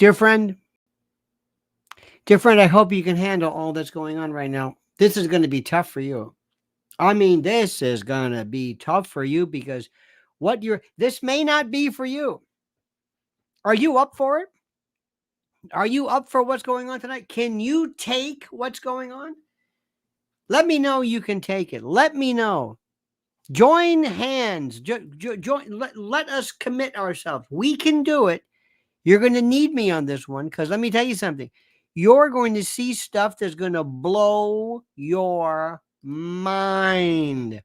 Dear friend, I hope you can handle all that's going on right now. This is going to be tough for you. I mean, this is going to be tough for you because this may not be for you. Are you up for it? Are you up for what's going on tonight? Can you take what's going on? Let me know you can take it. Let me know. Join hands. Let us commit ourselves. We can do it. You're going to need me on this one because let me tell you something. You're going to see stuff that's going to blow your mind.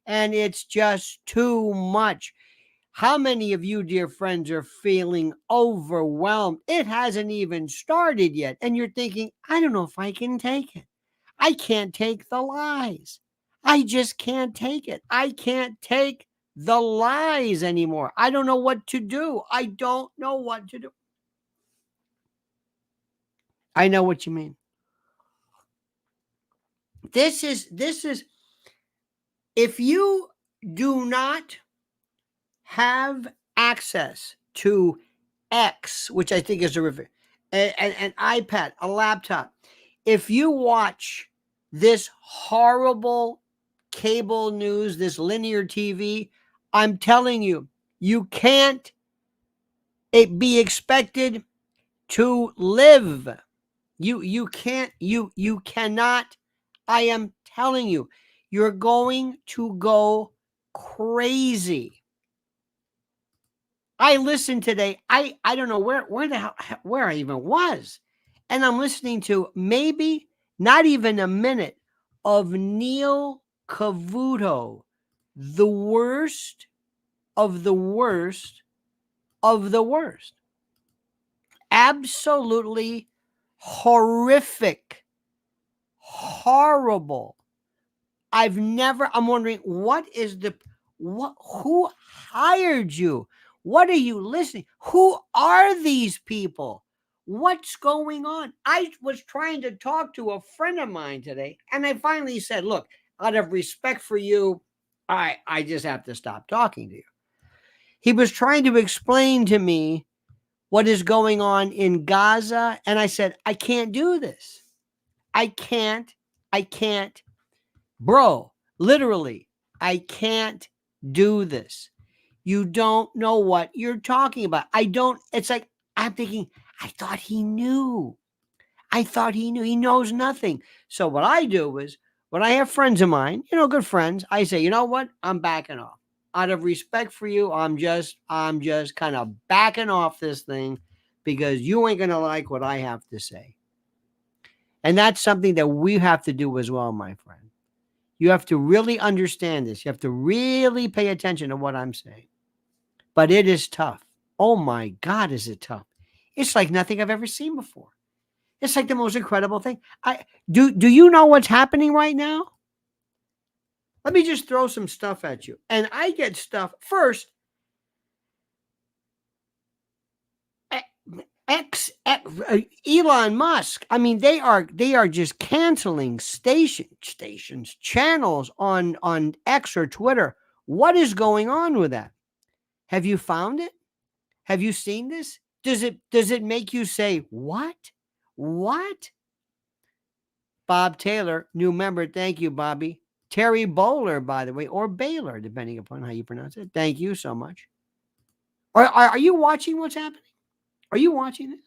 And it's just too much. How many of you, dear friends, are feeling overwhelmed? It hasn't even started yet. And you're thinking, I don't know if I can take it. I can't take the lies. I just can't take it. I can't take the lies anymore. I don't know what to do. I don't know what to do. I know what you mean. This is, if you do not have access to X, which I think is an iPad, a laptop, if you watch this horrible cable news, this linear TV, I'm telling you, you can't be expected to live. You can't, you cannot. I am telling you, you're going to go crazy. I listened today. I don't know where I even was. And I'm listening to maybe not even a minute of Neil Cavuto, the worst of the worst of the worst. Absolutely horrific, horrible. I'm wondering who hired you? What are you listening? Who are these people? What's going on? I was trying to talk to a friend of mine today, and I finally said, look, out of respect for you, I just have to stop talking to you. He was trying to explain to me what is going on in Gaza, and I said, I can't do this. I can't. Bro, literally, I can't do this. You don't know what you're talking about. It's like, I'm thinking, I thought he knew. He knows nothing. So what I do is, when I have friends of mine, good friends, I say, you know what? I'm backing off. Out of respect for you, I'm just kind of backing off this thing because you ain't going to like what I have to say. And that's something that we have to do as well, my friend. You have to really understand this. You have to really pay attention to what I'm saying. But it is tough. Oh my God, is it tough? It's like nothing I've ever seen before. It's like the most incredible thing. Do you know what's happening right now? Let me just throw some stuff at you. And I get stuff first. Elon Musk. I mean, they are just canceling stations, channels on X or Twitter. What is going on with that? Have you found it? Have you seen this? Does it make you say, what? What? Bob Taylor, new member. Thank you, Bobby. Terry Bowler, by the way, or Baylor, depending upon how you pronounce it. Thank you so much. Are you watching what's happening? Are you watching this?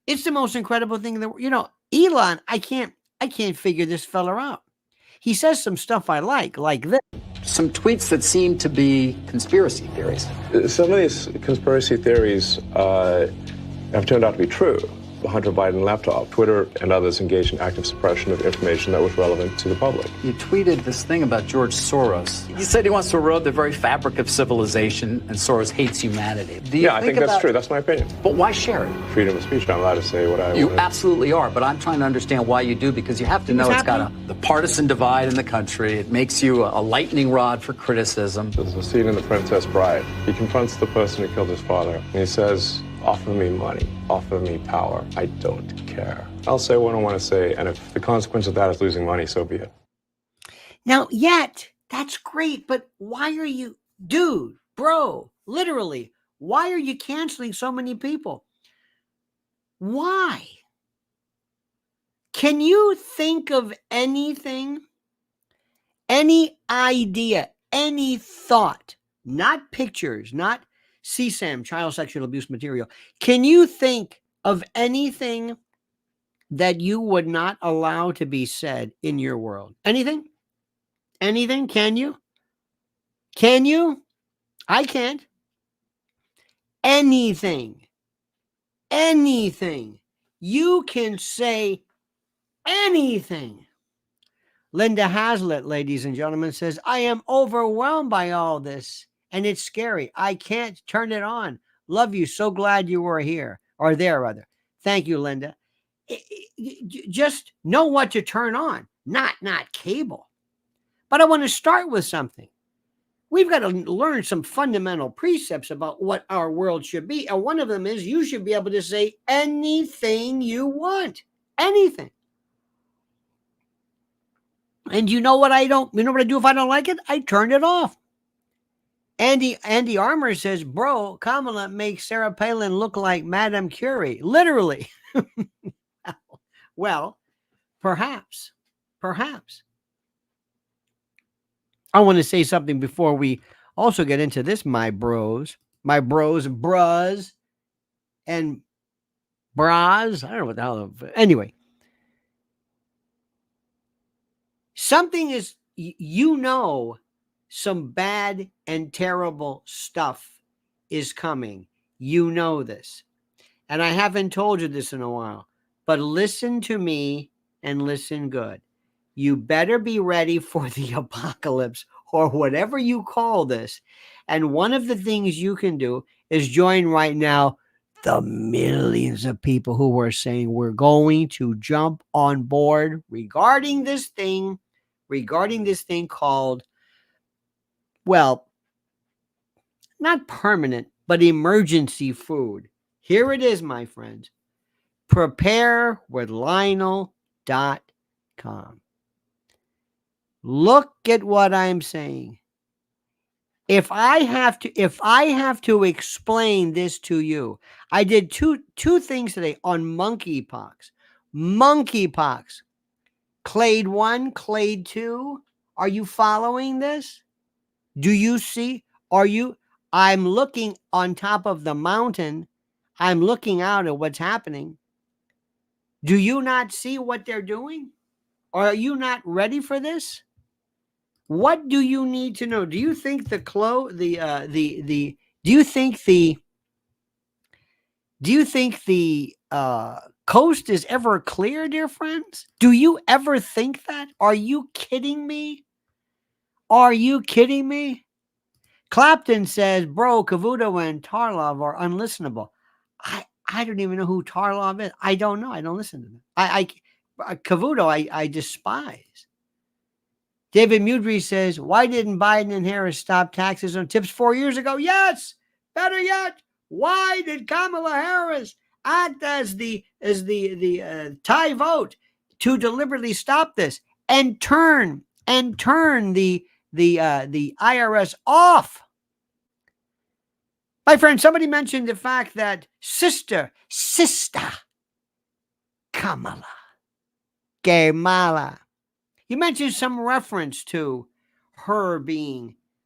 It's the most incredible thing that Elon, I can't figure this fella out. He says some stuff I like this. Some tweets that seem to be conspiracy theories. Some of these conspiracy theories have turned out to be true. The Hunter Biden laptop, Twitter and others engaged in active suppression of information that was relevant to the public. You tweeted this thing about George Soros. You said he wants to erode the very fabric of civilization, and Soros hates humanity. I think that's true. That's my opinion. But why share it? Freedom of speech. I'm allowed to say what I want. You absolutely are, but I'm trying to understand why you do, because you have to know it's got the partisan divide in the country. It makes you a lightning rod for criticism. There's a scene in The Princess Bride. He confronts the person who killed his father, and he says, offer me money, offer me power. I don't care. I'll say what I want to say, and if the consequence of that is losing money, so be it. Now, that's great, but why are you, dude, bro, literally, Why are you canceling so many people? Why? Can you think of anything, any idea, any thought, not pictures, not CSAM, child sexual abuse material? Can you think of anything that you would not allow to be said in your world? Anything? Anything? Can you? Can you? I can't. Anything. Anything. You can say anything. Linda Hazlitt, ladies and gentlemen, says, I am overwhelmed by all this, and it's scary. I can't turn it on. Love you. So glad you were here, or there, rather. Thank you, Linda. Just know what to turn on, not cable. But I want to start with something. We've got to learn some fundamental precepts about what our world should be. And one of them is you should be able to say anything you want. Anything. And you know what I do if I don't like it? I turn it off. Andy Armour says, bro, Kamala makes Sarah Palin look like Madame Curie. Literally. Well, perhaps. I want to say something before we also get into this, my bros, bras, and bras. I don't know what the hell. Anyway, something is, some bad and terrible stuff is coming. You know this. And I haven't told you this in a while, but listen to me and listen good. You better be ready for the apocalypse or whatever you call this. And one of the things you can do is join right now the millions of people who are saying we're going to jump on board regarding this thing called, well, not permanent, but emergency food. Here it is, my friends. Preparewithlionel.com. Look at what I'm saying. If I have to explain this to you, I did two things today on monkeypox. Monkeypox. Clade 1, Clade 2. Are you following this? Do you see? I'm looking on top of the mountain. I'm looking out at what's happening. Do you not see what they're doing? Are you not ready for this? What do you need to know? Do you think the coast is ever clear, dear friends? Do you ever think that? Are you kidding me? Clapton says, bro, Cavuto and Tarlov are unlistenable. I don't even know who Tarlov is. I don't know. I don't listen to them. Cavuto, I despise. David Mudry says, why didn't Biden and Harris stop taxes on tips 4 years ago? Yes. Better yet, why did Kamala Harris act as the tie vote to deliberately stop this and turn the IRS off? My friend, somebody mentioned the fact that sister Kamala. You mentioned some reference to her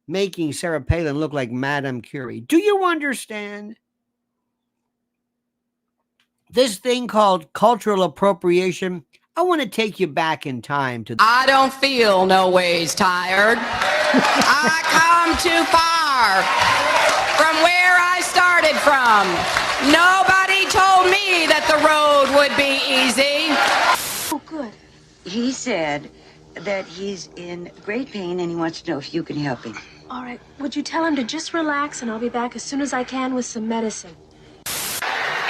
making Sarah Palin look like Madame Curie. Do you understand? This thing called cultural appropriation, I want to take you back in time to... I don't feel no ways tired. I come too far from where I started from. Nobody told me that the road would be easy. Oh, good. He said that he's in great pain and he wants to know if you can help him. All right. Would you tell him to just relax and I'll be back as soon as I can with some medicine.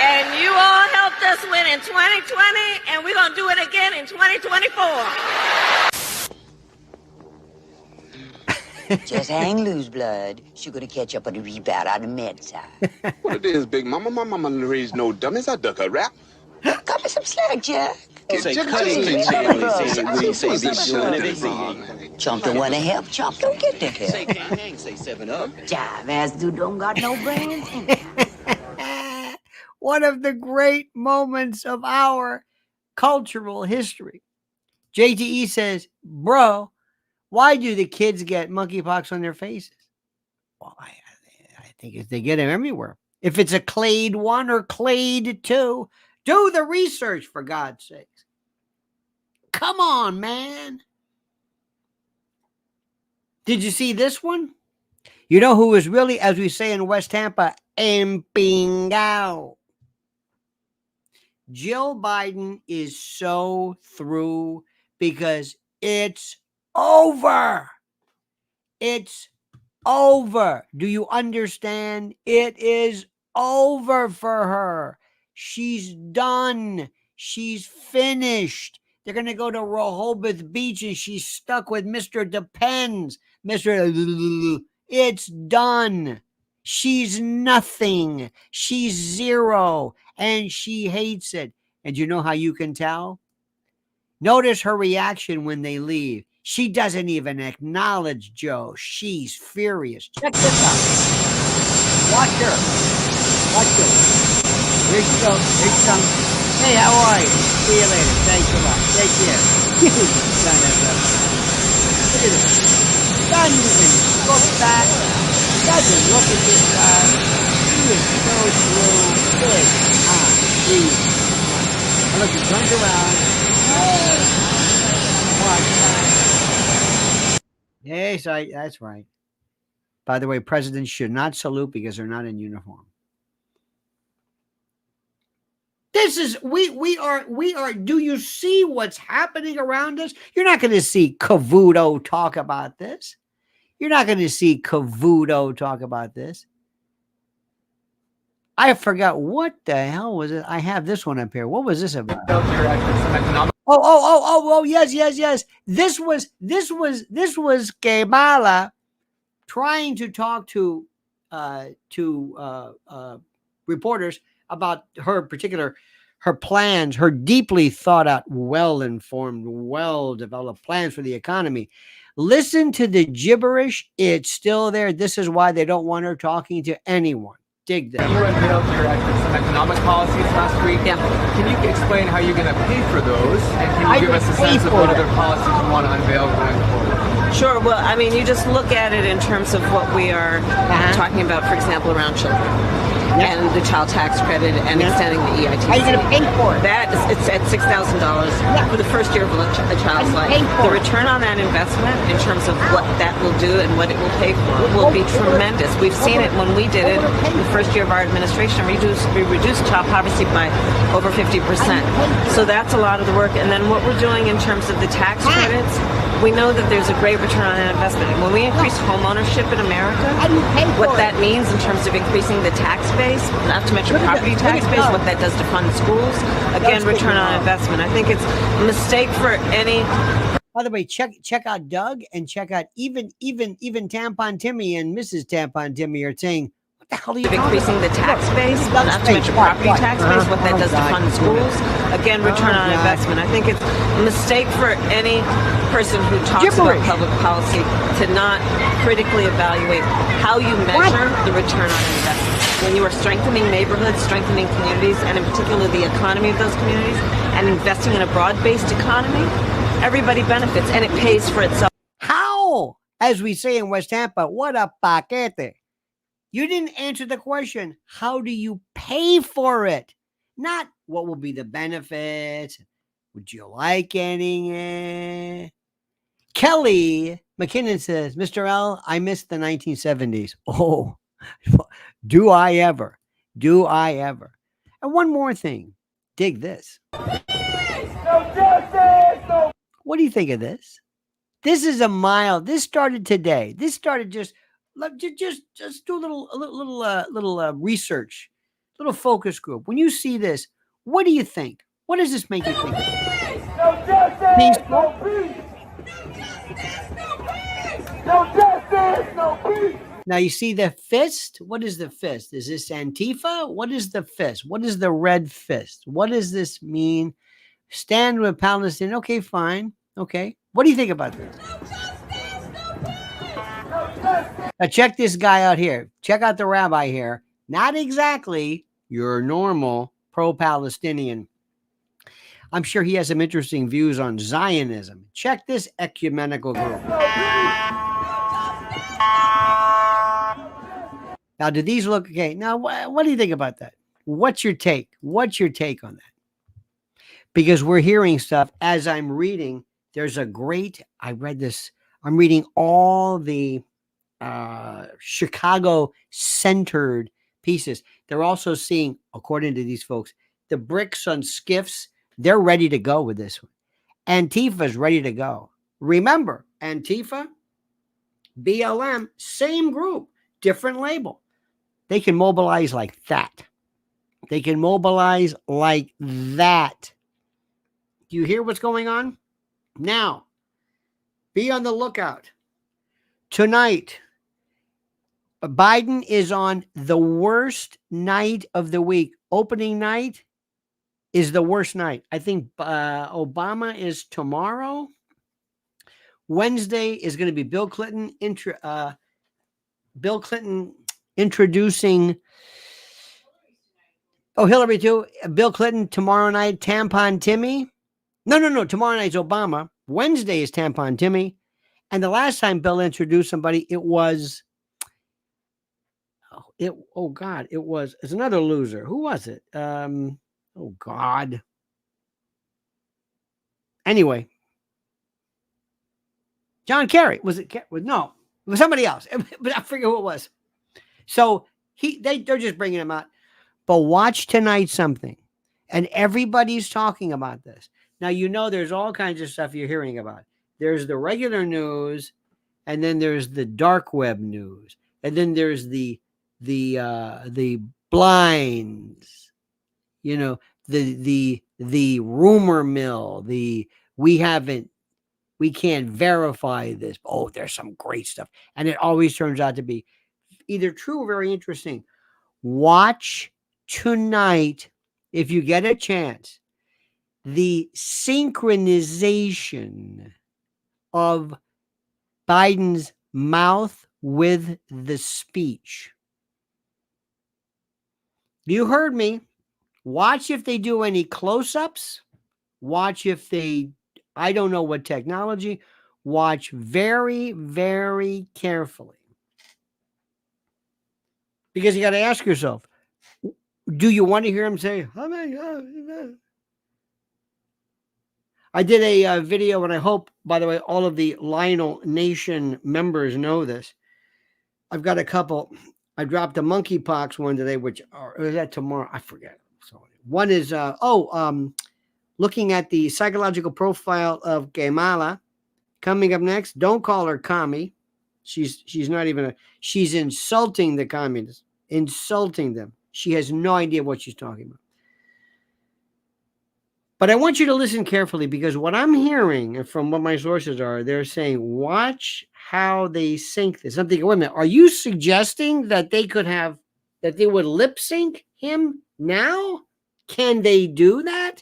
And you all helped us win in 2020, and we're going to do it again in 2024. Just hang loose, blood. She's gonna catch up on the rebound on the med side. What it is, Big Mama? My mama raised no dummies. I duck a rap. Cut me some slack, Jack. Say cutting things we say these Chump don't want to help. Chump don't get the help. Say can't hang, say 7-Up. Jive ass dude don't got no brains. One of the great moments of our cultural history. JTE says, bro, why do the kids get monkeypox on their faces? Well, I think they get them everywhere. If it's a clade 1 or clade 2, do the research, for God's sakes. Come on, man. Did you see this one? You know who is really, as we say in West Tampa, empingao? Jill Biden is so through because it's over. It's over. Do you understand? It is over for her. She's done. She's finished. They're going to go to Rehoboth Beach and she's stuck with Mr. Depends. It's done. She's nothing. She's zero. And she hates it. And you know how you can tell? Notice her reaction when they leave. She doesn't even acknowledge Joe. She's furious. Check this out. Watch her. Watch this. Here she goes. Here she comes. Hey, how are you? See you later. Thanks a lot. Take care. Son of a... Look at this. Doesn't even look back. Doesn't look at this guy. He is so through. Big time. And look, he turns around. Watch that. Yes, that's right. By the way, presidents should not salute because they're not in uniform. This is, we are, do you see what's happening around us? You're not going to see Cavuto talk about this. You're not going to see Cavuto talk about this. I forgot what the hell was it. I have this one up here. What was this about? Oh, yes. This was Kamala trying to talk to reporters about her plans, her deeply thought out, well-informed, well-developed plans for the economy. Listen to the gibberish. It's still there. This is why they don't want her talking to anyone. Dig this. You unveiled your some economic policies last week. Yeah. Can you explain how you're going to pay for those? And can you give us a sense of what other policies you want to unveil going forward? Sure. Well, I mean, you just look at it in terms of what we are talking about, for example, around children. And the child tax credit and extending the EITC. How are you going to pay for it? That it's at $6,000 for the first year of a child's life. The return on that investment, in terms of what that will do and what it will pay for, will be tremendous. We've seen it when we did it in the first year of our administration. We reduced child poverty by over 50%. So that's a lot of the work. And then what we're doing in terms of the tax credits, we know that there's a great return on that investment. When we increase home ownership in America, what that means in terms of increasing the tax base, not to mention property tax base, what that does to fund schools, again, return on investment. I think it's a mistake for any. By the way, check out Doug and check out even Tampon Timmy and Mrs. Tampon Timmy are saying, what the hell are you increasing the tax base, not to mention property tax base, what that does to fund schools, again, return on investment. I think it's a mistake for any person who talks about public policy to not critically evaluate how you measure the return on investment. When you are strengthening neighborhoods, strengthening communities, and in particular the economy of those communities, and investing in a broad-based economy, everybody benefits, and it pays for itself. How? As we say in West Tampa, what a paquete. You didn't answer the question. How do you pay for it? Not what will be the benefits. Would you like getting it? Kelly McKinnon says, Mr. L, I miss the 1970s. Oh, do I ever? Do I ever? And one more thing. Dig this. No justice, no. What do you think of this? This is a mild. This started today. This started just do a little research, little focus group. When you see this, what do you think? What does this make you think? No justice, Peaceful? no peace. No justice, no peace. Now you see the fist. What is the fist? Is this Antifa? What is the fist? What is the red fist? What does this mean? Stand with Palestine. Okay, fine. Okay. What do you think about this? Now check this guy out here. Check out the rabbi here. Not exactly your normal pro-Palestinian. I'm sure he has some interesting views on Zionism. Check this ecumenical group. Now, do these look okay? Now, what do you think about that? What's your take? What's your take on that? Because we're hearing stuff as I'm reading. There's a great, I read this, I'm reading all the Chicago centered pieces. They're also seeing, according to these folks, the bricks on skiffs. They're ready to go with this one. Antifa's ready to go. Remember, Antifa, BLM, same group, different label. They can mobilize like that. They can mobilize like that. Do you hear what's going on? Now, be on the lookout. Tonight, Biden is on the worst night of the week. Opening night is the worst night. I think Obama is tomorrow. Wednesday is going to be Bill Clinton introducing Hillary too. Bill Clinton tomorrow night. Tampon Timmy. No. Tomorrow night's Obama. Wednesday is Tampon Timmy. And the last time Bill introduced somebody, it was it's another loser. Who was it? Oh God. Anyway, John Kerry. Was it? No, it was somebody else. But I forget who it was. So they're just bringing him out. But watch tonight something, and everybody's talking about this. Now there's all kinds of stuff you're hearing about. There's the regular news, and then there's the dark web news, and then there's the blinds, the rumor mill, we can't verify this. Oh, there's some great stuff. And it always turns out to be either true or very interesting. Watch tonight, if you get a chance, the synchronization of Biden's mouth with the speech. You heard me. Watch if they do any close-ups. Watch if I don't know what technology. Watch very, very carefully. Because you got to ask yourself, do you want to hear him say, oh my God? I did a video, and I hope, by the way, all of the Lionel Nation members know this. I've got a couple. I dropped a monkeypox one today, or is that tomorrow? I forget. So one is, looking at the psychological profile of Kamala. Coming up next, don't call her commie. She's not even she's insulting the communists, insulting them. She has no idea what she's talking about. But I want you to listen carefully, because what I'm hearing from what my sources are, they're saying, watch how they sync this. I'm thinking, wait a minute, are you suggesting that they would lip sync him now? Can they do that?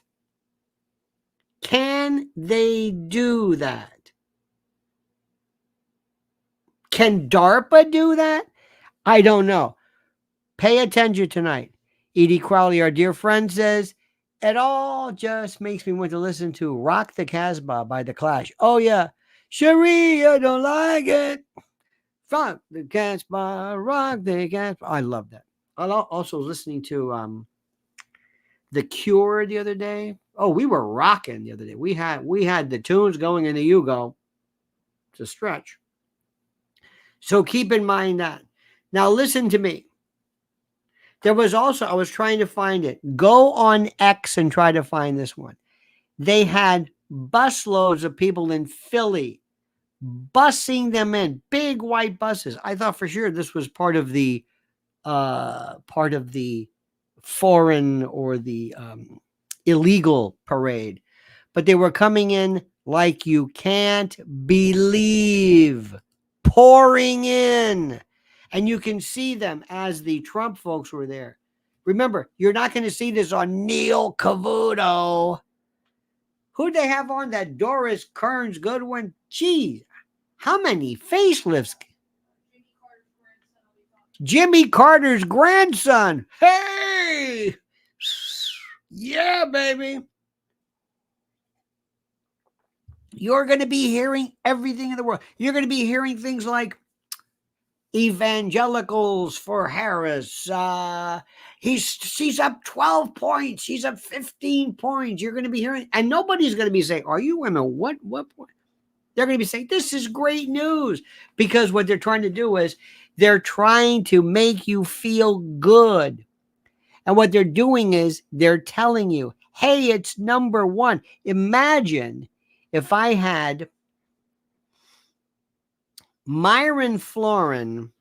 Can they do that? Can DARPA do that? I don't know. Pay attention tonight. Edie Crowley, our dear friend, says, it all just makes me want to listen to Rock the Casbah by The Clash. Oh, yeah. Cherie, I don't like it. Rock the Casbah, rock the Casbah. I love that. I also listening to The Cure the other day. Oh, we were rocking the other day. We had the tunes going in the Yugo. It's a stretch. So keep in mind that. Now listen to me. There was also, I was trying to find it. Go on X and try to find this one. They had busloads of people in Philly bussing them in, big white buses. I thought for sure this was part of the foreign or the illegal parade, but they were coming in like you can't believe, pouring in. And you can see them as the Trump folks were there. Remember, you're not going to see this on Neil Cavuto. Who'd they have on? That Doris Kearns Goodwin? Geez, how many facelifts? Jimmy Carter's grandson. Hey! Yeah, baby. You're going to be hearing everything in the world. You're going to be hearing things like evangelicals for Harris. She's up 12 points. She's up 15 points. You're going to be hearing, and nobody's going to be saying, are you women? What? They're going to be saying, this is great news, because what they're trying to do is they're trying to make you feel good. And what they're doing is they're telling you, hey, it's number one. Imagine if I had Myron Florin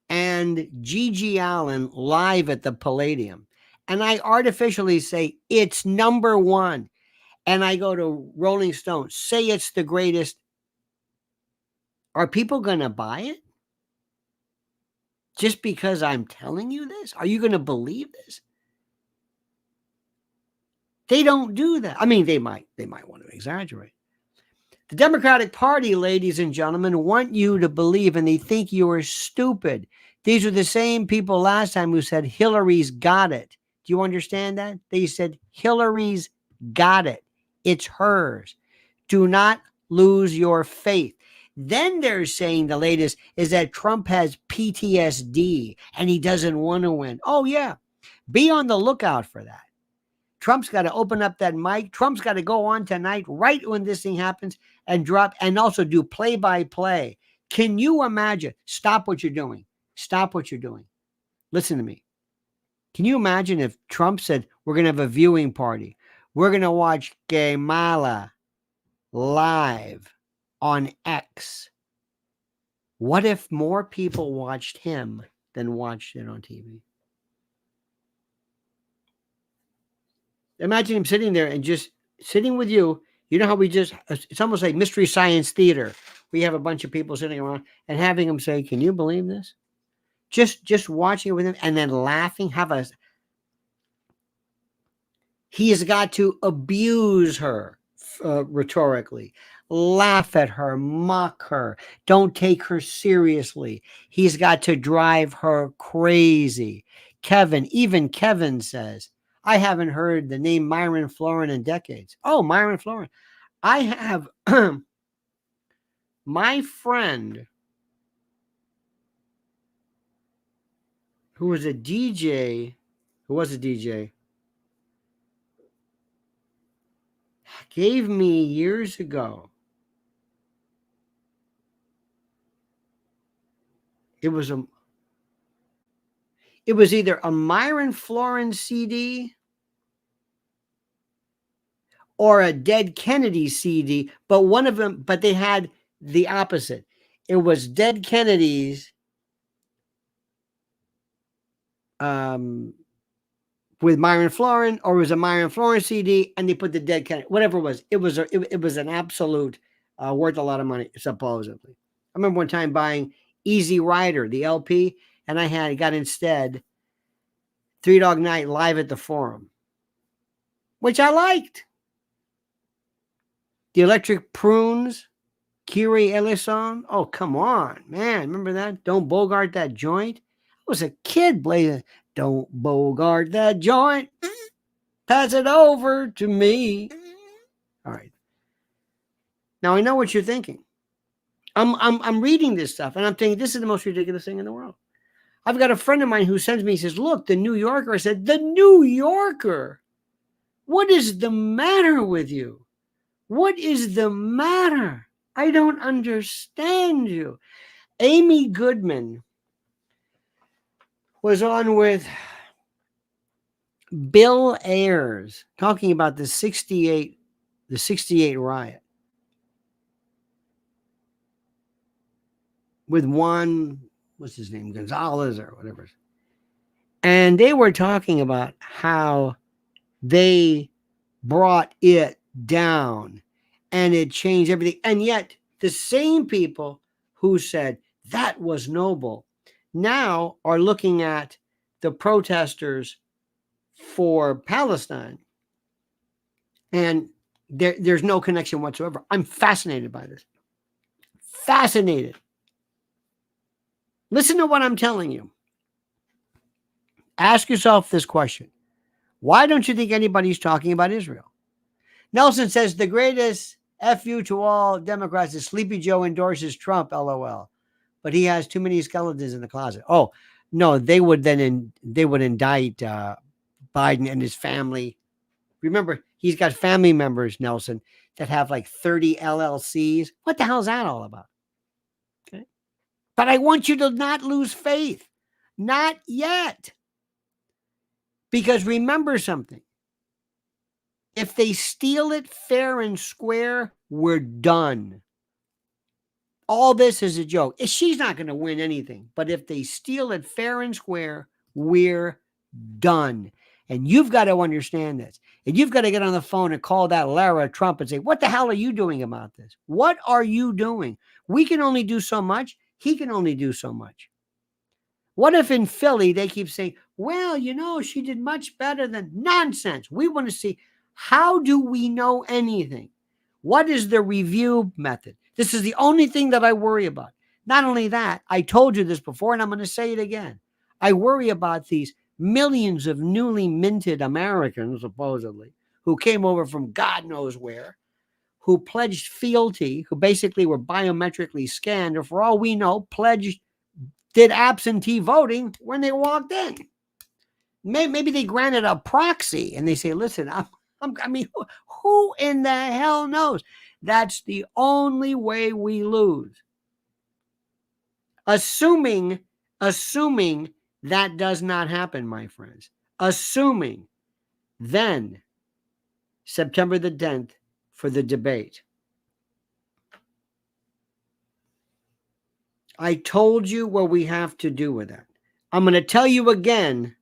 and Gigi Allen live at the Palladium, and I artificially say it's number one, and I go to Rolling Stone, say it's the greatest. Are people going to buy it? Just because I'm telling you this? Are you going to believe this? They don't do that. I mean, they might want to exaggerate. The Democratic Party, ladies and gentlemen, want you to believe, and they think you are stupid. These are the same people last time who said Hillary's got it. Do you understand that? They said Hillary's got it. It's hers. Do not lose your faith. Then they're saying the latest is that Trump has PTSD and he doesn't want to win. Oh, yeah. Be on the lookout for that. Trump's got to open up that mic. Trump's got to go on tonight, right when this thing happens, and drop, and also do play-by-play. Can you imagine? Stop what you're doing. Stop what you're doing. Listen to me. Can you imagine if Trump said, we're going to have a viewing party. We're going to watch Kamala live on X. What if more people watched him than watched it on TV? Imagine him sitting there and just sitting with you. You know how it's almost like Mystery Science Theater. We have a bunch of people sitting around and having him say, can you believe this? Just watching it with him and then laughing. He has got to abuse her rhetorically. Laugh at her, mock her, don't take her seriously. He's got to drive her crazy. Even Kevin says, I haven't heard the name Myron Florin in decades. Oh, Myron Florin. I have my friend who was a DJ, gave me years ago. It was either a Myron Florin CD or a Dead Kennedy CD, but they had the opposite. It was Dead Kennedys with Myron Florin, or it was a Myron Florin CD, and they put the Dead Kennedy, whatever it was. It was an absolute worth a lot of money, supposedly. I remember one time buying Easy Rider, the LP, and I got instead Three Dog Night live at the Forum, which I liked. The Electric Prunes, Kyrie Ellison. Oh, come on, man. Remember that? Don't bogart that joint. I was a kid blazing. Don't bogart that joint. Pass it over to me. All right. Now I know what you're thinking. I'm reading this stuff and I'm thinking this is the most ridiculous thing in the world. I've got a friend of mine who sends me, he says, look, the New Yorker. I said, the New Yorker? What is the matter with you? What is the matter? I don't understand you. Amy Goodman was on with Bill Ayers talking about the 68 riot with Juan, what's his name, Gonzalez or whatever. And they were talking about how they brought it down and it changed everything. And yet the same people who said That was noble. Now are looking at the protesters for Palestine, and there's no connection whatsoever. I'm fascinated by this. Fascinated. Listen to what I'm telling you. Ask yourself this question. Why don't you think anybody's talking about Israel? Nelson says the greatest FU to all Democrats is Sleepy Joe endorses Trump, LOL. But he has too many skeletons in the closet. Oh, no, they would indict Biden and his family. Remember, he's got family members, Nelson, that have like 30 LLCs. What the hell is that all about? Okay. But I want you to not lose faith. Not yet. Because remember something. If they steal it fair and square, we're done. All this is a joke. She's not going to win anything. But if they steal it fair and square, we're done. And you've got to understand this. And you've got to get on the phone and call that Lara Trump and say, what the hell are you doing about this? What are you doing? We can only do so much. He can only do so much. What if in Philly they keep saying, well, you know, she did much better than nonsense. We want to see, how do we know anything? What is the review method? This is the only thing that I worry about. Not only that, I told you this before, and I'm going to say it again. I worry about these millions of newly minted Americans, supposedly, who came over from God knows where, who pledged fealty, who basically were biometrically scanned, or for all we know, did absentee voting when they walked in. Maybe they granted a proxy, and they say, listen, who in the hell knows? That's the only way we lose. Assuming that does not happen, my friends. Assuming then September the 10th for the debate. I told you what we have to do with that. I'm going to tell you again.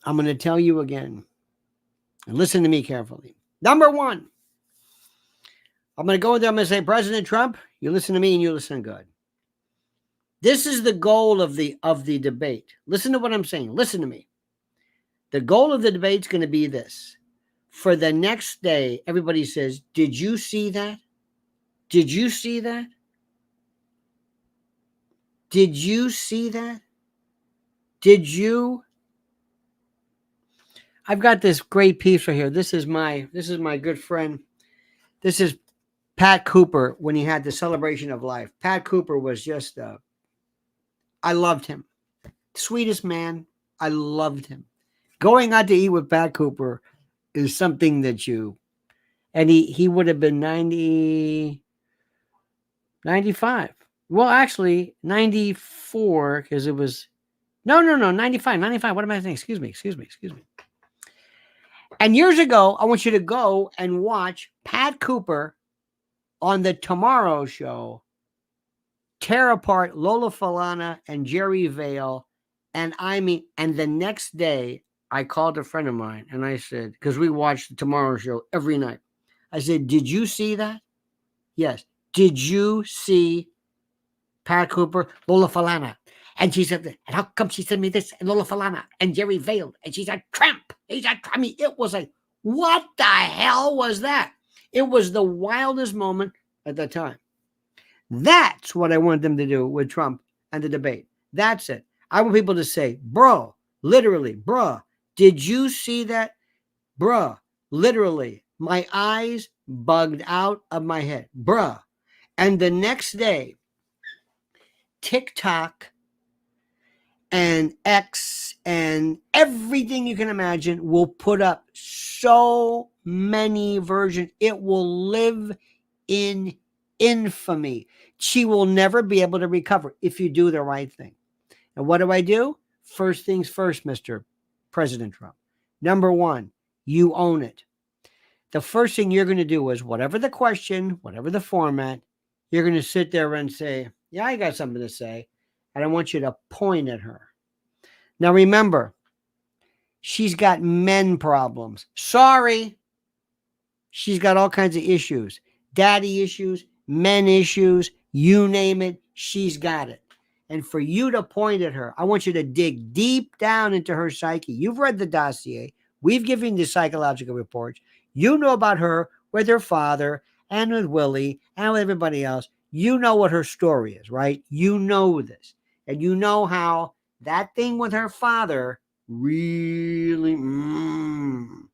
I'm going to tell you again. And listen to me carefully. Number one, I'm going to go in there. I'm going to say, President Trump, you listen to me and you listen good. This is the goal of the debate. Listen to what I'm saying. Listen to me. The goal of the debate is going to be this. For the next day, everybody says, did you see that? Did you see that? Did you see that? Did you? I've got this great piece right here. This is my good friend. This is Pat Cooper when he had the celebration of life. Pat Cooper was just, I loved him. Sweetest man. I loved him. Going out to eat with Pat Cooper is something that and he would have been 95. Well, actually 94 because it was, no, 95. What am I saying? Excuse me. And years ago, I want you to go and watch Pat Cooper on the Tomorrow Show tear apart Lola Falana and Jerry Vale. And the next day, I called a friend of mine and I said, because we watched the Tomorrow Show every night. I said, did you see that? Yes. Did you see Pat Cooper, Lola Falana? And she said, and how come she sent me this? And Lola Falana and Jerry Vale. And she's a tramp. It was like, what the hell was that? It was the wildest moment at the time. That's what I want them to do with Trump and the debate. That's it. I want people to say, bro, literally, bruh, did you see that? Bruh, literally, my eyes bugged out of my head. Bruh. And the next day, TikTok and X and everything you can imagine will put up so many versions. It will live in infamy. She will never be able to recover if you do the right thing. And what do? First things first, Mr. President Trump. Number one, you own it. The first thing you're going to do is whatever the question, whatever the format, you're going to sit there and say, yeah, I got something to say. And I want you to point at her. Now, remember, she's got men problems. Sorry. She's got all kinds of issues. daddy issues, men issues, you name it, she's got it. And for you to point at her, I want you to dig deep down into her psyche. You've read the dossier. We've given you the psychological reports. You know about her with her father and with Willie and with everybody else. You know what her story is, right? You know this. And you know how that thing with her father really, and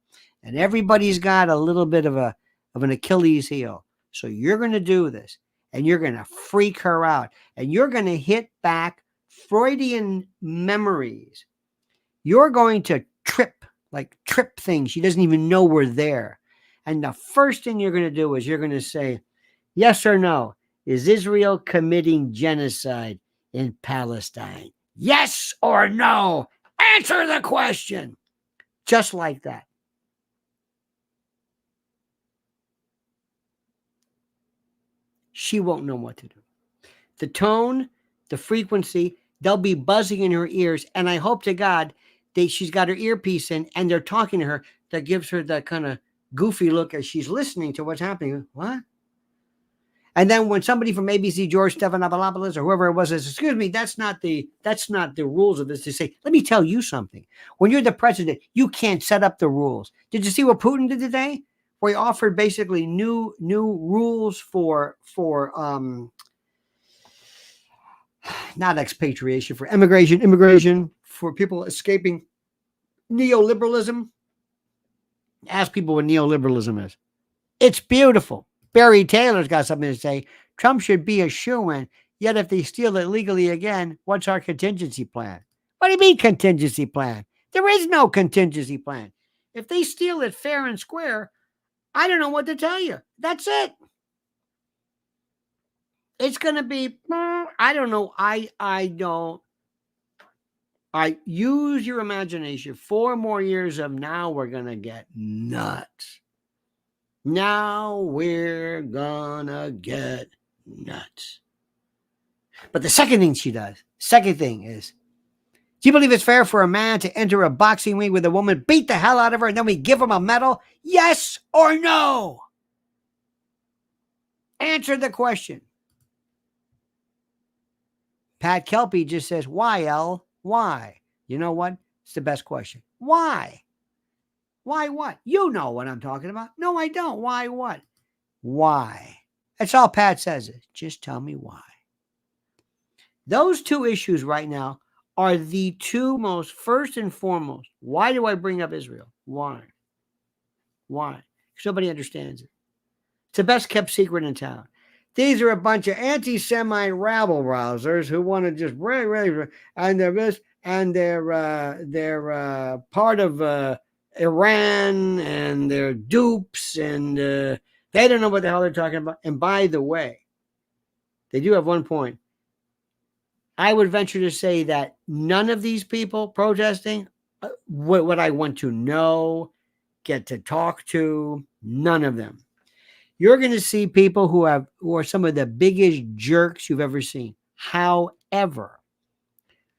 everybody's got a little bit of an Achilles heel. So you're going to do this, and you're going to freak her out, and you're going to hit back Freudian memories. You're going to trip things she doesn't even know were there. And the first thing you're going to do is you're going to say, yes or no, is Israel committing genocide in Palestine? Yes or no? Answer the question. Just like that. She won't know what to do. The tone, the frequency, they'll be buzzing in her ears. And I hope to God she's got her earpiece in and they're talking to her. That gives her that kind of goofy look as she's listening to what's happening. What? And then when somebody from ABC, George Stephanopoulos or whoever it was says, excuse me, that's not the rules of this, to say, let me tell you something. When you're the president, you can't set up the rules. Did you see what Putin did today? Where he offered basically new rules for not expatriation, for immigration for people escaping neoliberalism. Ask people what neoliberalism is. It's beautiful. Barry Taylor's got something to say. Trump should be a shoo-in, yet if they steal it legally again, what's our contingency plan? What do you mean contingency plan? There is no contingency plan. If they steal it fair and square, I don't know what to tell you. That's it. It's going to be, I don't know. I use your imagination. 4 more years of now, we're going to get nuts. Now we're gonna get nuts. But the second thing she does, is, do you believe it's fair for a man to enter a boxing ring with a woman, beat the hell out of her, and then we give him a medal? Yes or no? Answer the question. Pat Kelpie just says, why, L? Why? You know what? It's the best question. Why? Why what? You know what I'm talking about. No, I don't. Why what? Why? That's all Pat says is, just tell me why. Those two issues right now are the two most, first and foremost. Why do I bring up Israel? Why? Why? Because nobody understands it. It's the best kept secret in town. These are a bunch of anti-Semite rabble-rousers who want to just and they're this, and they're part of Iran, and they're dupes, and they don't know what the hell they're talking about. And by the way, they do have one point. I would venture to say that none of these people protesting, what I want to know, get to talk to, none of them. You're going to see people who are some of the biggest jerks you've ever seen. However,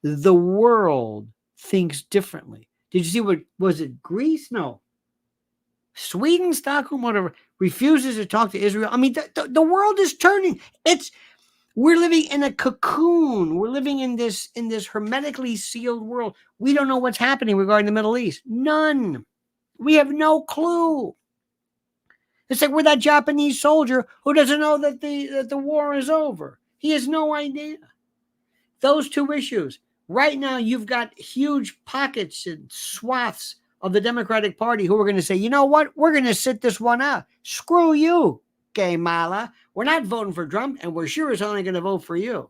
the world thinks differently. Did you see what was it? Greece? No. Sweden, Stockholm, whatever, refuses to talk to Israel. I mean, the world is turning. We're living in a cocoon. We're living in this hermetically sealed world. We don't know what's happening regarding the Middle East. None. We have no clue. It's like we're that Japanese soldier who doesn't know that the war is over. He has no idea. Those two issues. Right now, you've got huge pockets and swaths of the Democratic Party who are going to say, you know what? We're going to sit this one out. Screw you, gay mala. We're not voting for Trump, and we're sure as only going to vote for you.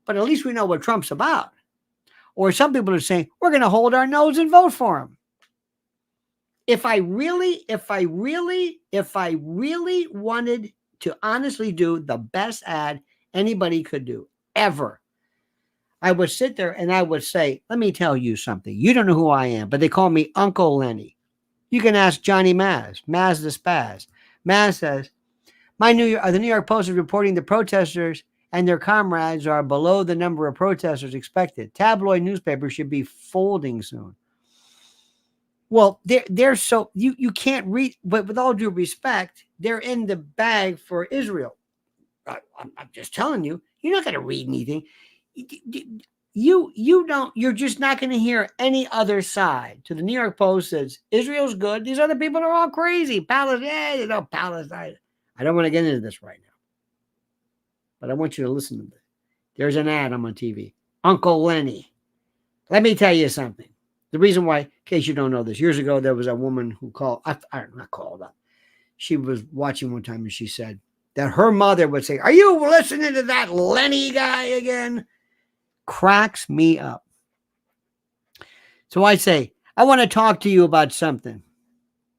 But at least we know what Trump's about. Or some people are saying, we're going to hold our nose and vote for him. If I really wanted to honestly do the best ad anybody could do, ever, I would sit there and I would say, let me tell you something. You don't know who I am, but they call me Uncle Lenny. You can ask Johnny Maz the Spaz. Maz says, the New York Post is reporting the protesters and their comrades are below the number of protesters expected. Tabloid newspapers should be folding soon. Well, they're so you can't read, but with all due respect, they're in the bag for Israel. I'm just telling you, you're not going to read anything. You don't. You're just not going to hear any other side. To the New York Post says Israel's good. These other people are all crazy. Palestine, Palestine. I don't want to get into this right now, but I want you to listen to this. There's an ad on TV. Uncle Lenny. Let me tell you something. The reason why, in case you don't know this, years ago there was a woman who called. I not called up. She was watching one time and she said that her mother would say, "Are you listening to that Lenny guy again?" Cracks me up. So I say, I want to talk to you about something.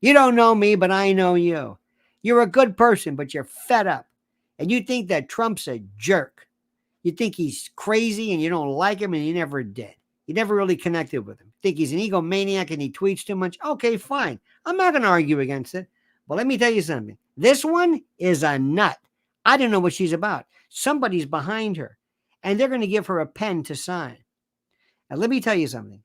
You don't know me, but I know you. You're a good person, but you're fed up. And you think that Trump's a jerk. You think he's crazy and you don't like him and you never did. You never really connected with him. Think he's an egomaniac and he tweets too much? Okay, fine. I'm not going to argue against it. But let me tell you something. This one is a nut. I don't know what she's about. Somebody's behind her. And they're going to give her a pen to sign. And let me tell you something.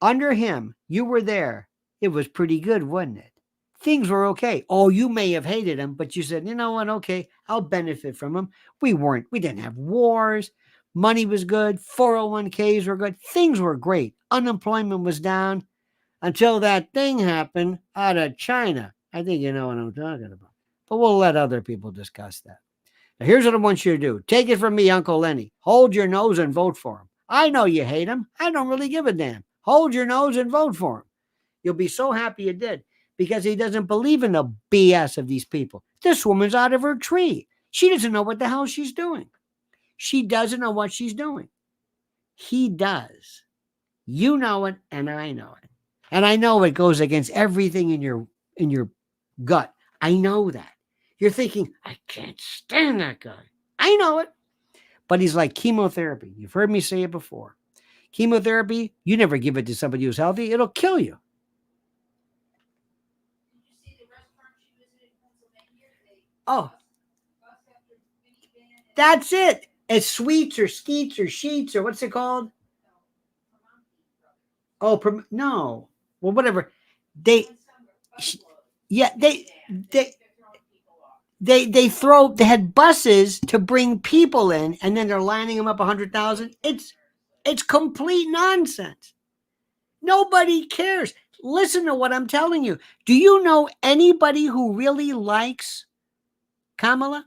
Under him, you were there. It was pretty good, wasn't it? Things were okay. Oh, you may have hated him, but you said, you know what? Okay, I'll benefit from him. We didn't have wars. Money was good. 401ks were good. Things were great. Unemployment was down until that thing happened out of China. I think you know what I'm talking about. But we'll let other people discuss that. Now, here's what I want you to do. Take it from me, Uncle Lenny. Hold your nose and vote for him. I know you hate him. I don't really give a damn. Hold your nose and vote for him. You'll be so happy you did because he doesn't believe in the BS of these people. This woman's out of her tree. She doesn't know what the hell she's doing. She doesn't know what she's doing. He does. You know it, and I know it. And I know it goes against everything in your gut. I know that. You're thinking, I can't stand that guy. I know it. But he's like chemotherapy. You've heard me say it before. Chemotherapy, you never give it to somebody who's healthy. It'll kill you. Oh, that's it. It's sweets or skeets or sheets or what's it called? Oh, no. Well, whatever. They had buses to bring people in, and then they're lining them up 100,000. It's complete nonsense. Nobody cares. Listen to what I'm telling you. Do you know anybody who really likes Kamala?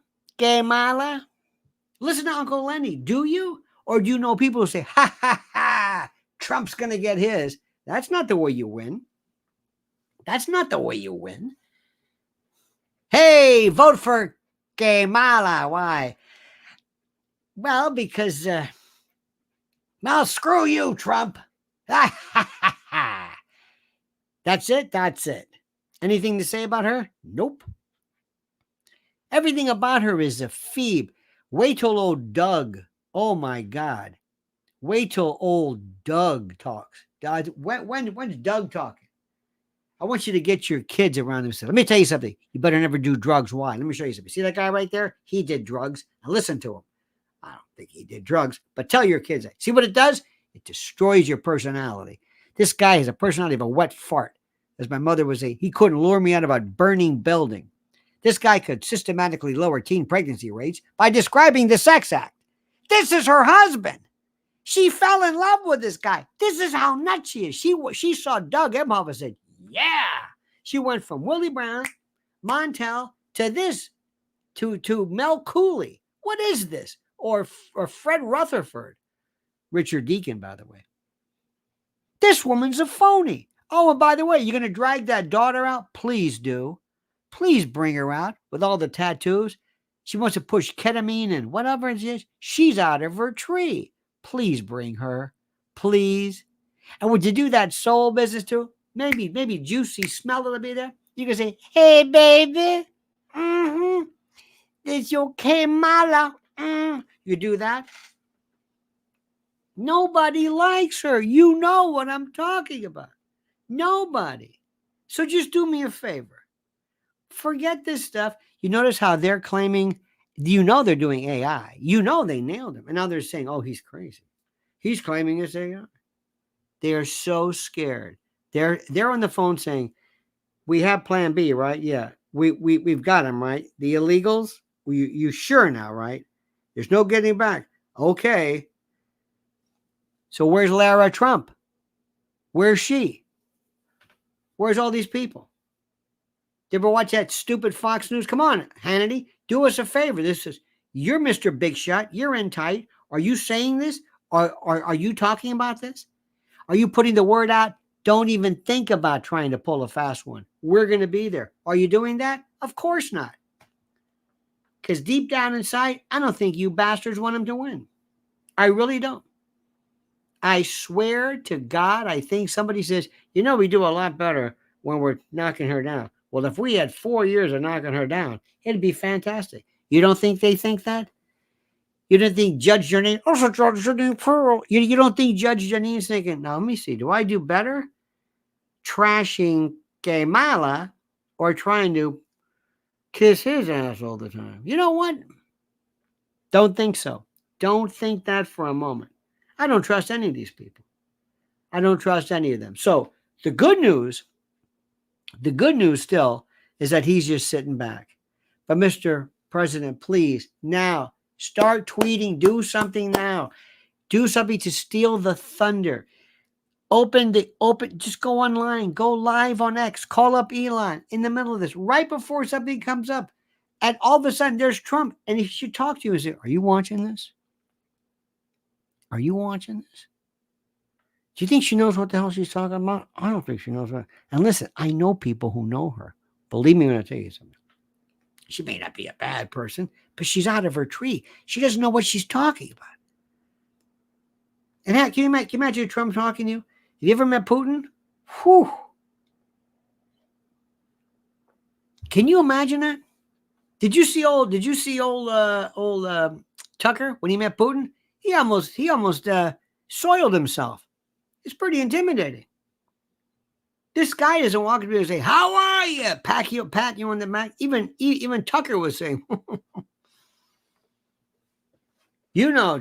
Listen to Uncle Lenny. Do you? Or do you know people who say, ha, ha, ha, Trump's going to get his? That's not the way you win. That's not the way you win. Hey, vote for Kamala. Why? Well, because, now screw you, Trump. That's it. That's it. Anything to say about her? Nope. Everything about her is a phoebe. Wait till old Doug. Oh my God. Wait till old Doug talks. When's Doug talking? I want you to get your kids around him. Let me tell you something. You better never do drugs. Why? Let me show you something. See that guy right there? He did drugs. Now listen to him. I don't think he did drugs, but tell your kids that. See what it does? It destroys your personality. This guy has a personality of a wet fart. As my mother would say, he couldn't lure me out of a burning building. This guy could systematically lower teen pregnancy rates by describing the sex act. This is her husband. She fell in love with this guy. This is how nuts she is. She saw Doug Emhoff and said, yeah. She went from Willie Brown, Montel, to this, to Mel Cooley. What is this? Or Fred Rutherford. Richard Deacon, by the way. This woman's a phony. Oh, and by the way, you're going to drag that daughter out? Please do. Please bring her out with all the tattoos. She wants to push ketamine and whatever it is. She's out of her tree. Please bring her. Please. And would you do that soul business too? Maybe Juicy Smell will be there. You can say, hey, baby. Mm-hmm. It's your Kamala. You do that? Nobody likes her. You know what I'm talking about. Nobody. So just do me a favor. Forget this stuff. You notice how they're claiming, you know they're doing AI. You know they nailed him. And now they're saying, oh, he's crazy. He's claiming it's AI. They are so scared They're on the phone saying, we have plan B, right? Yeah. We've got them, right? The illegals, you sure now, right? There's no getting back. Okay. So where's Lara Trump? Where's she? Where's all these people? You ever watch that stupid Fox News? Come on, Hannity, do us a favor. You're Mr. Big Shot. You're in tight. Are you saying this? Are you talking about this? Are you putting the word out? Don't even think about trying to pull a fast one. We're going to be there. Are you doing that? Of course not. Because deep down inside, I don't think you bastards want him to win. I really don't. I swear to God, I think somebody says, we do a lot better when we're knocking her down. Well, if we had 4 years of knocking her down, it'd be fantastic. You don't think they think that? You don't think Judge Janine, also Judge Janine Pearl, you don't think Judge Janine's thinking, now let me see, do I do better trashing Kamala or trying to kiss his ass all the time? You know what? Don't think so. Don't think that for a moment. I don't trust any of these people. I don't trust any of them. So the good news still is that he's just sitting back. But Mr. President, please, now, start tweeting. Do something now. Do something to steal the thunder. Just go online. Go live on X. Call up Elon in the middle of this, right before something comes up. And all of a sudden, there's Trump. And he should talk to you and say, are you watching this? Are you watching this? Do you think she knows what the hell she's talking about? I don't think she knows what. And listen, I know people who know her. Believe me when I tell you something. She may not be a bad person, but she's out of her tree. She doesn't know what she's talking about. And can you imagine Trump talking to you? Have you ever met Putin? Whew. Can you imagine that? Did you see old Tucker when he met Putin? He almost soiled himself. It's pretty intimidating. This guy doesn't walk up to you and say, "How are you?" Pat you on the back. Even Tucker was saying,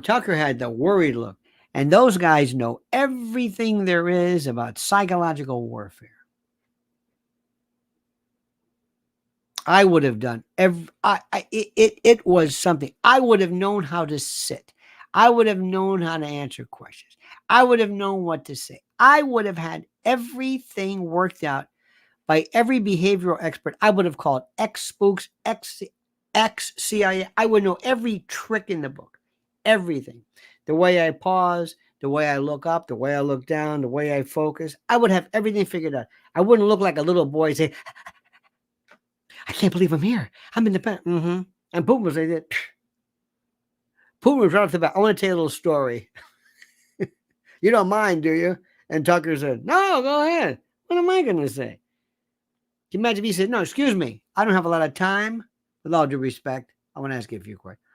Tucker had the worried look. And those guys know everything there is about psychological warfare. I would have done it was something. I would have known how to sit. I would have known how to answer questions. I would have known what to say. I would have had everything worked out by every behavioral expert. I would have called ex-spooks, ex-CIA. I would know every trick in the book, everything. The way I pause, the way I look up, the way I look down, the way I focus. I would have everything figured out. I wouldn't look like a little boy and say, I can't believe I'm here. I'm in the pen. Mm-hmm. And Putin was like that. Putin was right off the bat. I want to tell you a little story. You don't mind, do you? And Tucker said, no, go ahead. What am I going to say? Can you imagine if he said, no, excuse me. I don't have a lot of time. With all due respect, I want to ask you a few questions.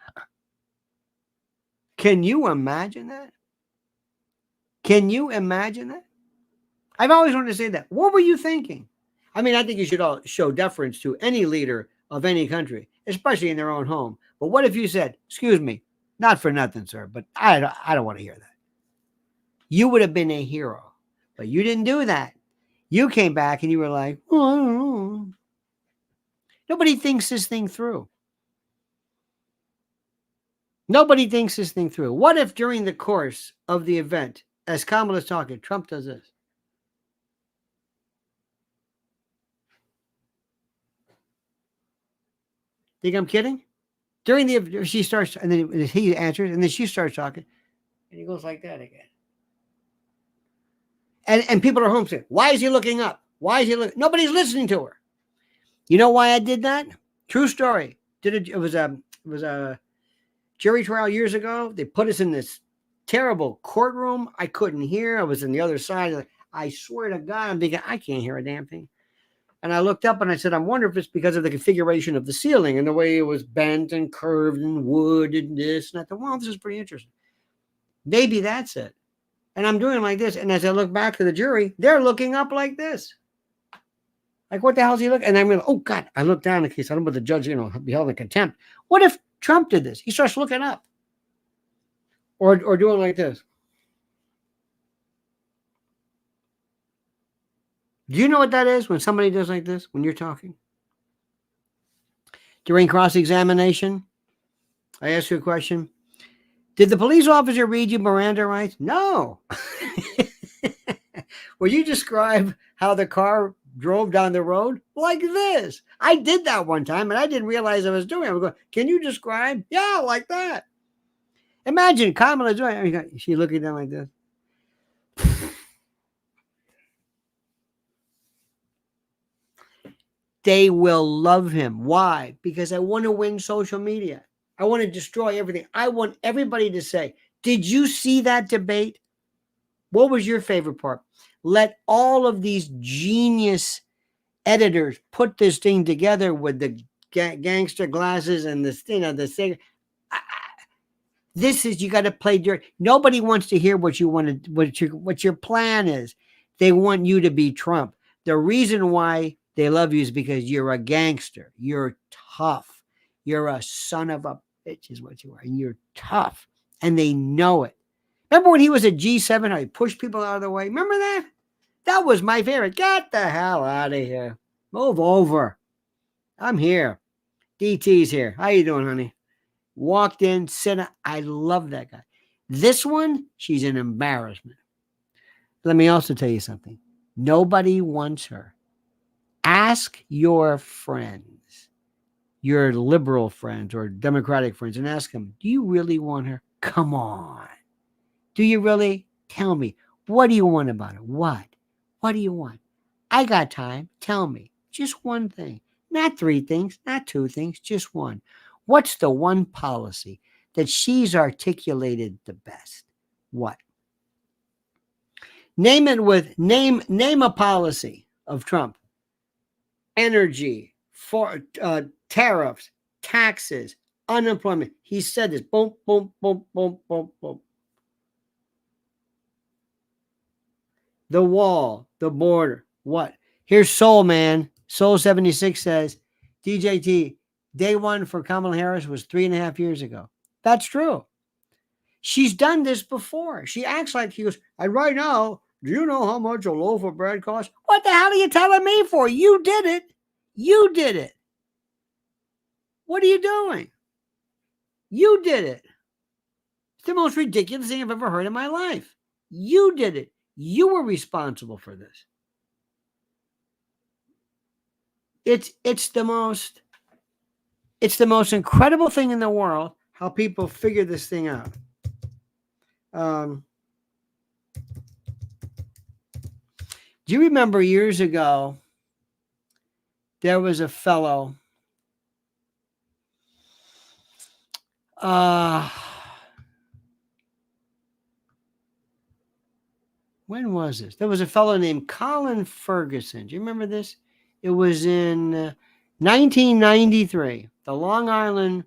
Can you imagine that? Can you imagine that? I've always wanted to say that. What were you thinking? I mean, I think you should all show deference to any leader of any country, especially in their own home. But what if you said, excuse me, not for nothing, sir, but I don't want to hear that. You would have been a hero, but you didn't do that. You came back and you were like, oh, I don't know. Nobody thinks this thing through. Nobody thinks this thing through. What if during the course of the event, as Kamala's talking, Trump does this? Think I'm kidding? During the, she starts, and then he answers, and then she starts talking, and he goes like that again. And people are home saying, why is he looking up? Why is he looking? Nobody's listening to her. You know why I did that? True story. It was a jury trial years ago. They put us in this terrible courtroom. I couldn't hear. I was on the other side. I swear to God, I'm thinking, I can't hear a damn thing. And I looked up and I said, I wonder if it's because of the configuration of the ceiling and the way it was bent and curved and wood and this. And I thought, well, this is pretty interesting. Maybe that's it. And I'm doing like this. And as I look back to the jury, they're looking up like this. Like, what the hell is he looking? And I'm going, oh, God. I look down in case I don't want the judge, be held in contempt. What if Trump did this? He starts looking up. Or doing like this. Do you know what that is when somebody does like this, when you're talking? During cross-examination, I ask you a question. Did the police officer read you Miranda rights? No. Will you describe how the car drove down the road? Like this. I did that one time and I didn't realize I was doing it. I was going, can you describe? Yeah, like that. Imagine Kamala doing it. She looking down like this. They will love him. Why? Because I want to win social media. I want to destroy everything. I want everybody to say, did you see that debate? What was your favorite part? Let all of these genius editors put this thing together with the gangster glasses and the thing. This is, you got to play dirty. Nobody wants to hear what you want to, what your plan is. They want you to be Trump. The reason why they love you is because you're a gangster. You're tough. You're a son of a bitch is what you are. And you're tough. And they know it. Remember when he was at G7, how he pushed people out of the way? Remember that? That was my favorite. Get the hell out of here. Move over. I'm here. DT's here. How you doing, honey? Walked in, said, I love that guy. This one, she's an embarrassment. Let me also tell you something. Nobody wants her. Ask your friends, your liberal friends or Democratic friends, and ask them, do you really want her? Come on. Do you really? Tell me. What do you want about her? What? What do you want? I got time. Tell me. Just one thing. Not three things, not two things, just one. What's the one policy that she's articulated the best? What? Name it with name a policy of Trump. Energy, for tariffs, taxes, unemployment. He said this. Boom, boom, boom, boom, boom, boom. The wall, the border. What? Here's Soul Man. Soul 76 says, DJT, day one for Kamala Harris was 3.5 years ago. That's true. She's done this before. She acts like she goes, and right now, do you know how much a loaf of bread costs? What the hell are you telling me for? You did it. You did it. What are you doing? You did it. It's the most ridiculous thing I've ever heard in my life. You did it. You were responsible for this. It's the most incredible thing in the world how people figure this thing out. Do you remember years ago there was a fellow when was this? There was a fellow named Colin Ferguson. Do you remember this? It was in 1993, the Long Island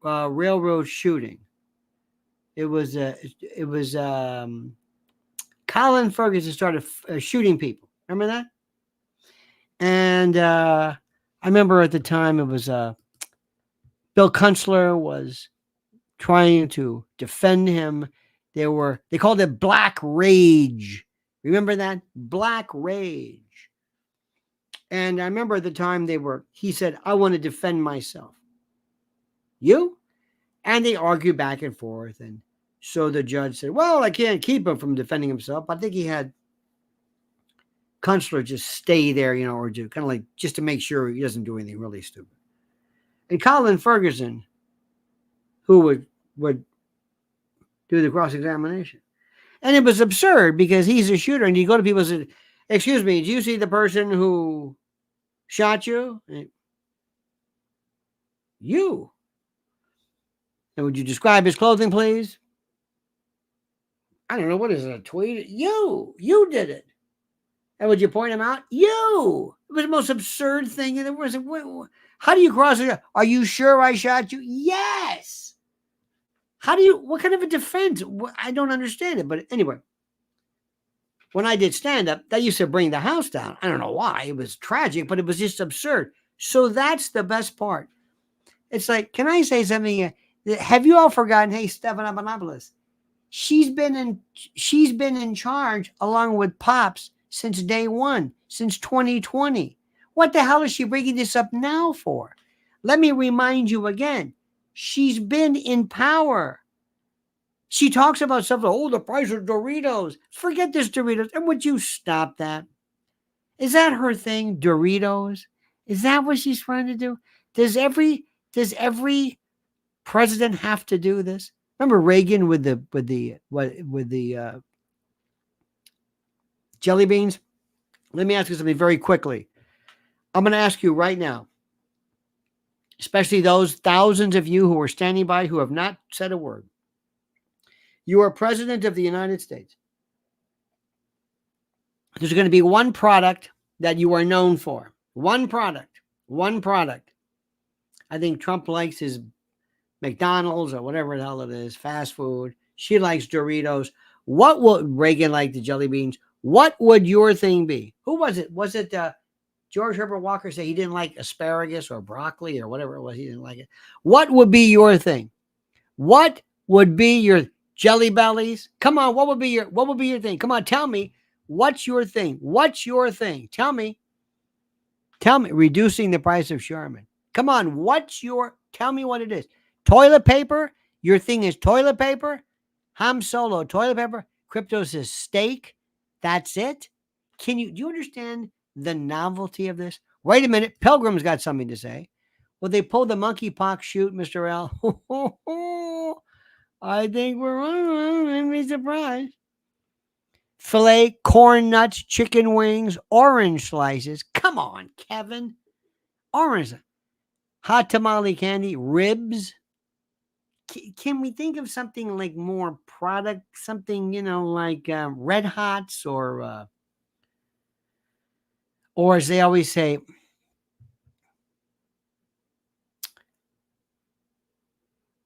Railroad shooting. It was Colin Ferguson started shooting people. Remember that? And I remember at the time it was Bill Kunstler was trying to defend him. They called it Black Rage. Remember that? Black Rage. And I remember at the time he said, I want to defend myself. You? And they argued back and forth. And so the judge said, well, I can't keep him from defending himself. I think he had Kunstler just stay there, or just kind of like just to make sure he doesn't do anything really stupid. And Colin Ferguson, who would do the cross-examination. And it was absurd because he's a shooter. And you go to people and say, excuse me, do you see the person who shot you? You. And would you describe his clothing, please? I don't know. What is it, a tweet? You did it. And would you point him out? You. It was the most absurd thing. And it was, how do you cross it? Are you sure I shot you? Yes. What kind of a defense? I don't understand it. But anyway, when I did stand-up, that used to bring the house down. I don't know why. It was tragic, but it was just absurd. So that's the best part. It's like, can I say something? Have you all forgotten, hey, Stephanopoulos, she's been in charge along with Pops since day one, since 2020. What the hell is she bringing this up now for? Let me remind you again. She's been in power. She talks about stuff like, oh, the price of Doritos. Forget this Doritos. And would you stop that? Is that her thing, Doritos? Is that what she's trying to do? Does every president have to do this? Remember Reagan with the jelly beans? Let me ask you something very quickly. I'm going to ask you right now, especially those thousands of you who are standing by who have not said a word. You are president of the United States. There's going to be one product that you are known for. One product. One product. I think Trump likes his McDonald's or whatever the hell it is, fast food. She likes Doritos. What will Reagan like? The jelly beans. What would your thing be? Who was it? Was it George Herbert Walker say he didn't like asparagus or broccoli or whatever it was? He didn't like it. What would be your thing? What would be your jelly bellies? Come on, what would be your thing? Come on, tell me. What's your thing? What's your thing? Tell me. Tell me. Reducing the price of Charmin. Come on, tell me what it is. Toilet paper? Your thing is toilet paper? Ham Solo, toilet paper? Crypto says steak? That's it? Do you understand the novelty of this? Wait a minute. Pilgrim's got something to say. Will they pull the monkeypox shoot, Mr. L? I think we're wrong. I'd be surprised. Filet, corn nuts, chicken wings, orange slices. Come on, Kevin. Orange. Hot tamale candy, ribs. Can we think of something like more product, something, like Red Hots or as they always say,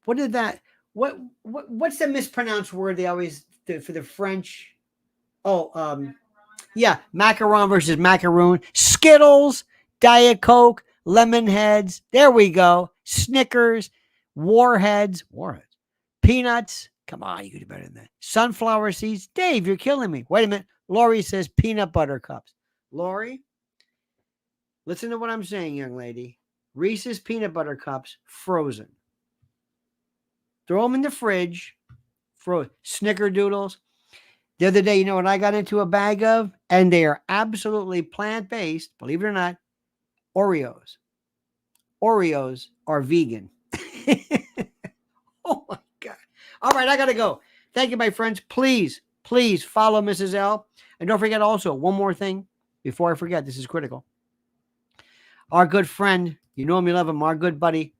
what's the mispronounced word they always do for the French? Yeah, macaron versus macaroon. Skittles, Diet Coke, lemon heads. There we go. Snickers, warheads, peanuts. Come on, you can do better than that. Sunflower seeds. Dave, you're killing me. Wait a minute. Lori says peanut butter cups. Lori, listen to what I'm saying, young lady. Reese's peanut butter cups, frozen. Throw them in the fridge. Snickerdoodles. The other day, you know what I got into a bag of? And they are absolutely plant-based, believe it or not. Oreos. Oreos are vegan. Oh, my God. All right, I got to go. Thank you, my friends. Please follow Mrs. L. And don't forget also, one more thing before I forget. This is critical. Our good friend, you know him, you love him, our good buddy,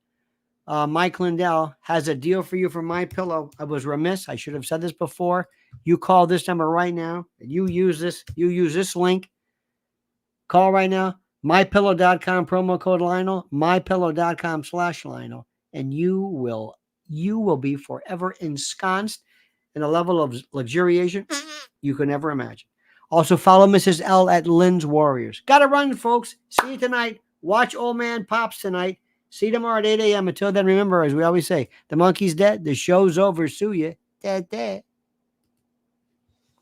Mike Lindell, has a deal for you from MyPillow. I was remiss. I should have said this before. You call this number right now. You use this link. Call right now. MyPillow.com, promo code Lionel. MyPillow.com/Lionel. And you will be forever ensconced in a level of luxuriation you could never imagine. Also, follow Mrs. L at Lynn's Warriors. Gotta run, folks. See you tonight. Watch Old Man Pops tonight. See you tomorrow at 8 a.m. Until then, remember, as we always say, the monkey's dead. The show's over. Sue ya. Dead.